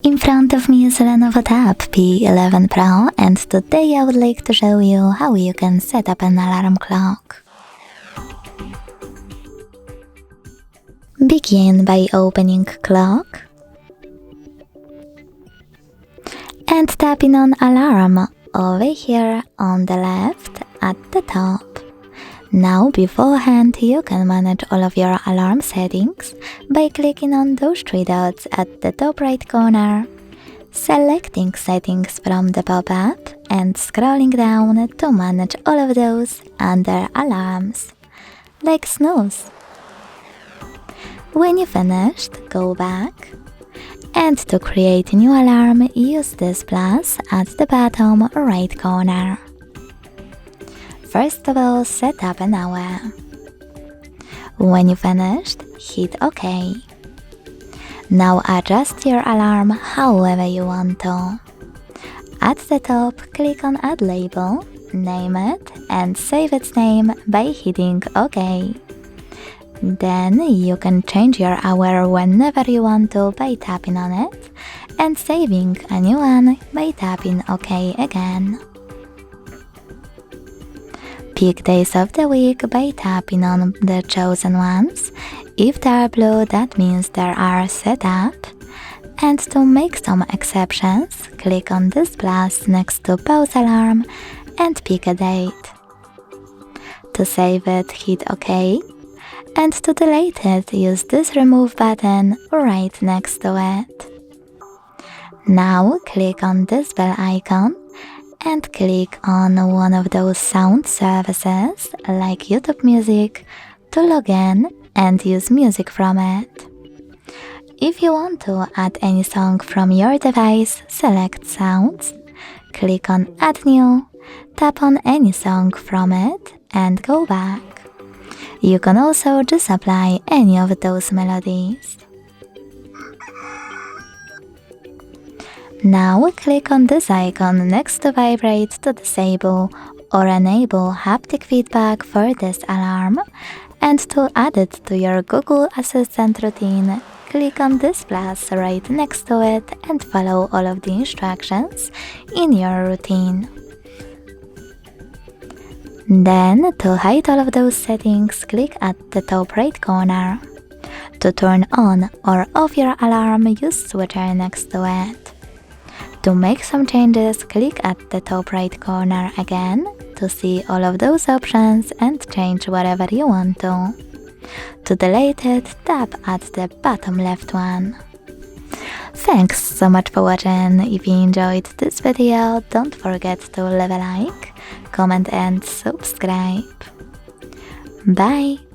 In front of me is LENOVO Tab P11 Pro, and today I would like to show you how you can set up an alarm clock. Begin by opening Clock and tapping on Alarm over here on the left at the top. Now beforehand you can manage all of your alarm settings by clicking on those three dots at the top right corner, selecting settings from the pop-up and scrolling down to manage all of those under alarms, like snooze. When you finished, go back, and to create a new alarm use this plus at the bottom right corner. First of all, set up an hour. When you finished, hit OK. Now adjust your alarm however you want to. At the top, click on Add Label, name it, and save its name by hitting OK. Then you can change your hour whenever you want to by tapping on it, and saving a new one by tapping OK again. Pick days of the week by tapping on the chosen ones. If they are blue, that means they are set up. And to make some exceptions, click on this plus next to pause alarm and pick a date. To save it, hit OK. And to delete it, use this remove button right next to it. Now click on this bell icon and click on one of those sound services like YouTube Music to log in and use music from it. If you want to add any song from your device, select Sounds, click on Add New, tap on any song from it and go back. You can also just apply any of those melodies. Now click on this icon next to Vibrate to disable or enable haptic feedback for this alarm, and to add it to your Google Assistant routine, click on this plus right next to it and follow all of the instructions in your routine. Then, to hide all of those settings, click at the top right corner. To turn on or off your alarm, use switcher next to it. To make some changes, click at the top right corner again to see all of those options and change whatever you want to. To delete it, tap at the bottom left one. Thanks so much for watching. If you enjoyed this video, don't forget to leave a like, comment and subscribe. Bye!